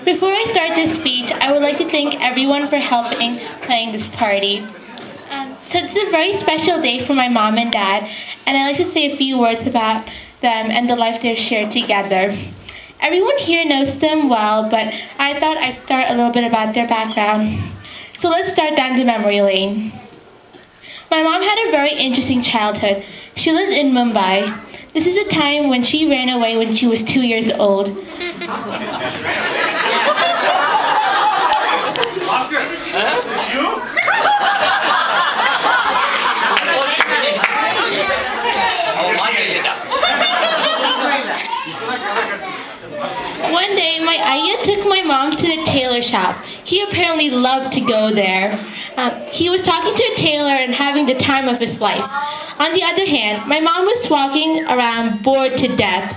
Before I start this speech, I would like to thank everyone for helping playing this party. So it's a very special day for my mom and dad, and I'd like to say a few words about them and the life they've shared together. Everyone here knows them well, but I thought I'd start a little bit about their background. So let's start down the memory lane. My mom had a very interesting childhood. She lived in Mumbai. This is a time when she ran away when she was 2 years old. Oscar, you? One day, my ayah took my mom to the tailor shop. He apparently loved to go there. He was talking to a tailor and having the time of his life. On the other hand, my mom was walking around bored to death.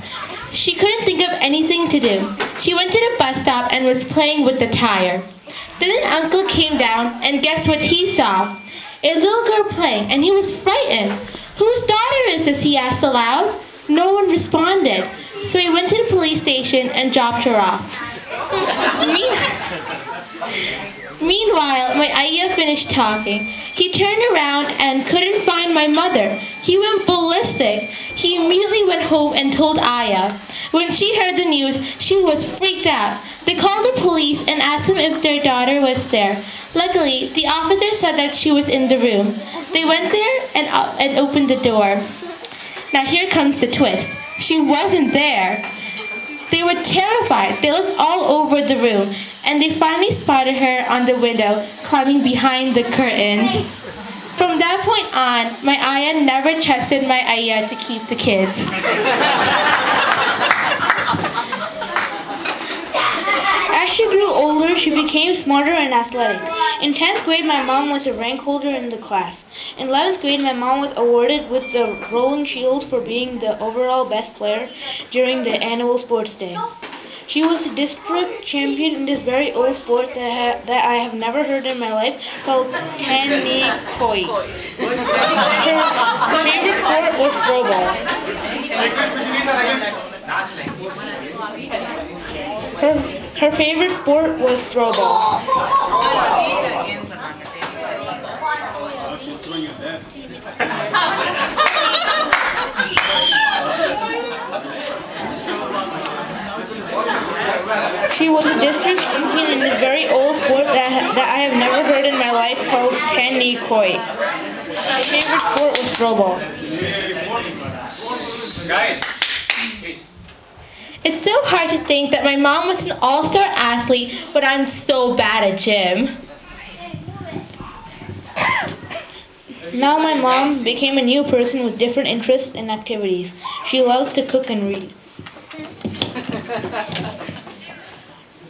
She couldn't think of anything to do. She went to the bus stop and was playing with the tire. Then an uncle came down, and guess what he saw? A little girl playing, and he was frightened. "Whose daughter is this?" he asked aloud. No one responded, so he went to the police station and dropped her off. Meanwhile, my ayah finished talking. He turned around and couldn't find my mother. He went ballistic. He immediately went home and told ayah. When she heard the news, she was freaked out. They called the police and asked them if their daughter was there. Luckily, the officer said that she was in the room. They went there and opened the door. Now here comes the twist. She wasn't there. They were terrified. They looked all over the room, and they finally spotted her on the window, climbing behind the curtains. From that point on, my ayah never trusted my ayah to keep the kids. As she grew older, she became smarter and athletic. In 10th grade, my mom was a rank holder in the class. In 11th grade, my mom was awarded with the Rolling Shield for being the overall best player during the annual sports day. She was a district champion in this very old sport that I have never heard in my life, called Tanni Koi. Her favorite sport was throwball. Her favorite sport was throwball. She was a district champion in this very old sport that I have never heard in my life, called Tanni Koi. My favorite sport was throwball. Guys, please. It's so hard to think that my mom was an all-star athlete, but I'm so bad at gym. Now my mom became a new person with different interests and activities. She loves to cook and read.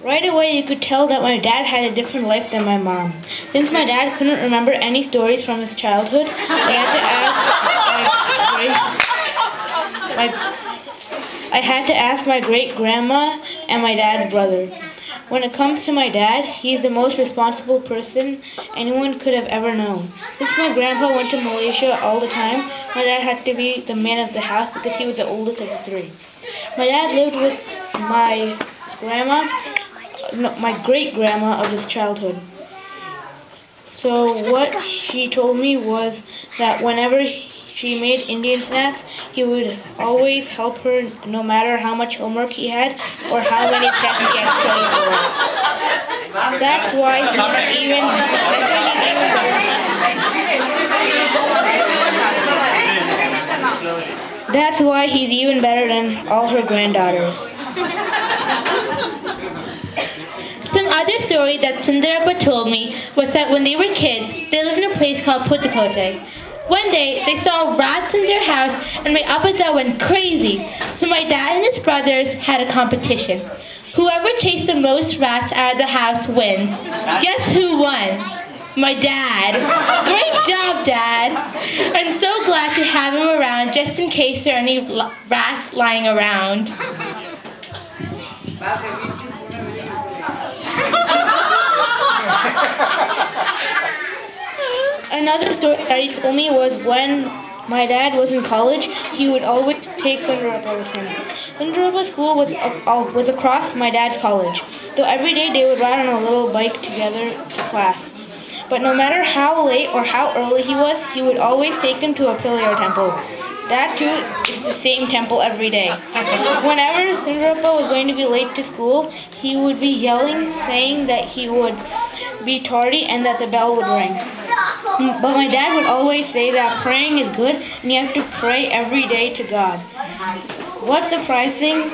Right away, you could tell that my dad had a different life than my mom. Since my dad couldn't remember any stories from his childhood, I had to ask my great-grandma and my dad's brother. When it comes to my dad, he's the most responsible person anyone could have ever known. Since my grandpa went to Malaysia all the time, my dad had to be the man of the house because he was the oldest of the three. My dad lived with my great-grandma of his childhood. So what she told me was that whenever she made Indian snacks, he would always help her no matter how much homework he had or how many tests he had to study for. That's why he's even better than all her granddaughters. Some other story that Sundarappa told me was that when they were kids, they lived in a place called Puttakotte. One day, they saw rats in their house, and my appada went crazy. So my dad and his brothers had a competition. Whoever chased the most rats out of the house wins. Guess who won? My dad. Great job, Dad. I'm so glad to have him around just in case there are any rats lying around. Another story that he told me was when my dad was in college, he would always take Sundarabha with him. Sundarabha school was across my dad's college, so every day they would ride on a little bike together to class. But no matter how late or how early he would always take them to a Pillar temple. That too is the same temple every day. Whenever Sundarabha was going to be late to school, he would be yelling, saying that he would be tardy and that the bell would ring. But my dad would always say that praying is good and you have to pray every day to God. What's surprising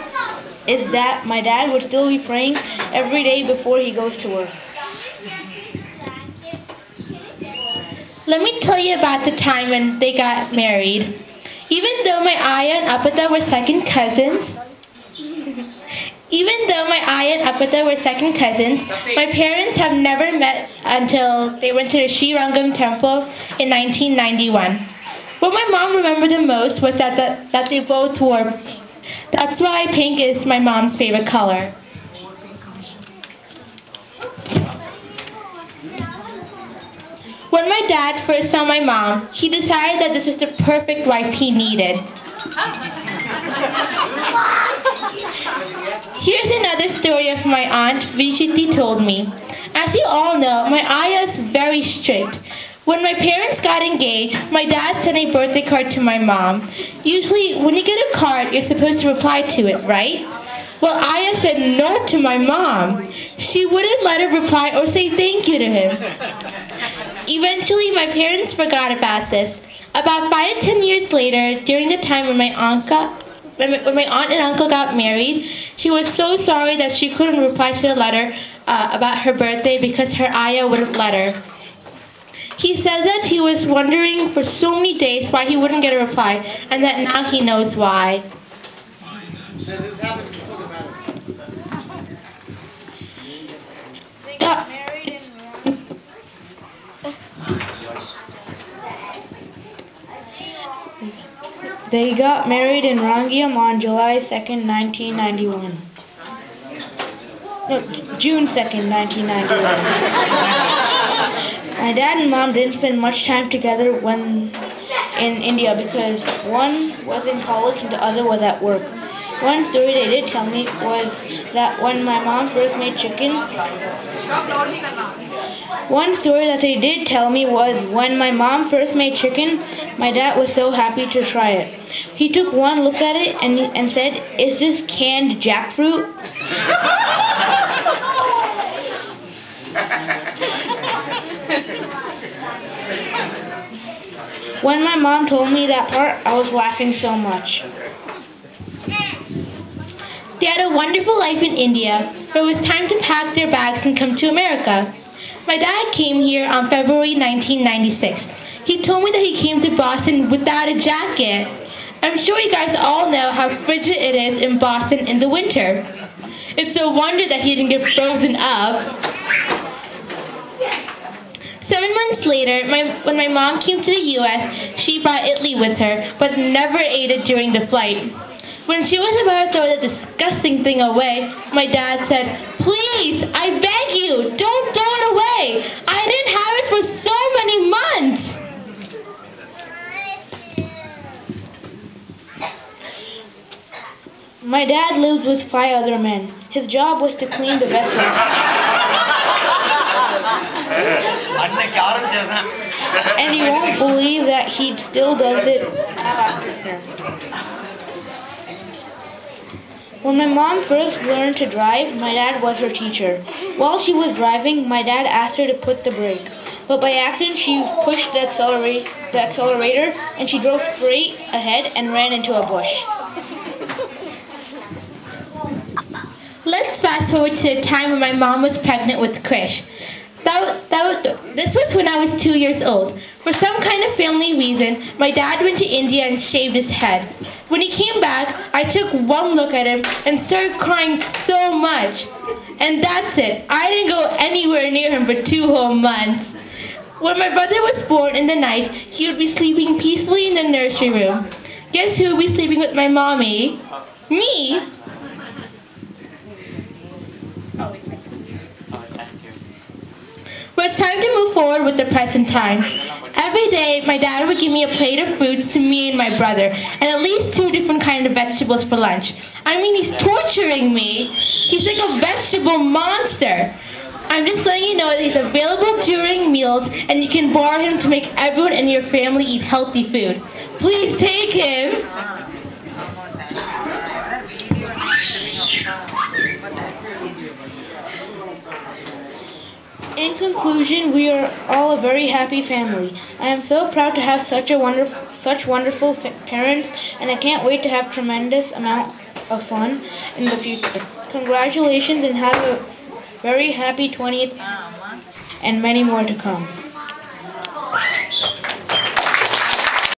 is that my dad would still be praying every day before he goes to work. Let me tell you about the time when they got married. Even though my Aya and Apata were second cousins, my parents have never met until they went to the Sri Rangam temple in 1991. What my mom remembered the most was that they both wore pink. That's why pink is my mom's favorite color. When my dad first saw my mom, he decided that this was the perfect wife he needed. Here's another story of my aunt Vishiti told me. As you all know, my Aya is very strict. When my parents got engaged, my dad sent a birthday card to my mom. Usually, when you get a card, you're supposed to reply to it, right? Well, Aya said no to my mom. She wouldn't let her reply or say thank you to him. Eventually, my parents forgot about this. About 5 to 10 years later, during the time when my aunt and uncle got married, she was so sorry that she couldn't reply to the letter about her birthday because her Aya wouldn't let her. He said that he was wondering for so many days why he wouldn't get a reply, and that now he knows why. They got married in Rangiam on July 2nd, 1991. No, June 2nd, 1991. My dad and mom didn't spend much time together when in India because one was in college and the other was at work. One story they did tell me was that when my mom first made chicken, my dad was so happy to try it. He took one look at it and said, "Is this canned jackfruit?" When my mom told me that part, I was laughing so much. They had a wonderful life in India, but it was time to pack their bags and come to America. My dad came here on February 1996. He told me that he came to Boston without a jacket. I'm sure you guys all know how frigid it is in Boston in the winter. It's no wonder that he didn't get frozen up. 7 months later, when my mom came to the U.S., she brought Italy with her, but never ate it during the flight. When she was about to throw the disgusting thing away, my dad said, "Please, I beg you, don't throw it away. I didn't have it for so many months." My dad lived with 5 other men. His job was to clean the vessels. And you won't believe that he still does it after here. When my mom first learned to drive, my dad was her teacher. While she was driving, my dad asked her to put the brake. But by accident, she pushed the accelerator and she drove straight ahead and ran into a bush. Let's fast forward to the time when my mom was pregnant with Krish. This was when I was 2 years old. For some kind of family reason, my dad went to India and shaved his head. When he came back, I took one look at him and started crying so much. And that's it. I didn't go anywhere near him for 2 whole months. When my brother was born in the night, he would be sleeping peacefully in the nursery room. Guess who would be sleeping with my mommy? Me! But it's time to move forward with the present time. Every day, my dad would give me a plate of fruits to me and my brother, and at least 2 different kinds of vegetables for lunch. I mean, he's torturing me. He's like a vegetable monster. I'm just letting you know that he's available during meals, and you can borrow him to make everyone in your family eat healthy food. Please take him. In conclusion, we are all a very happy family. I am so proud to have such wonderful parents, and I can't wait to have tremendous amount of fun in the future. Congratulations and have a very happy 20th and many more to come.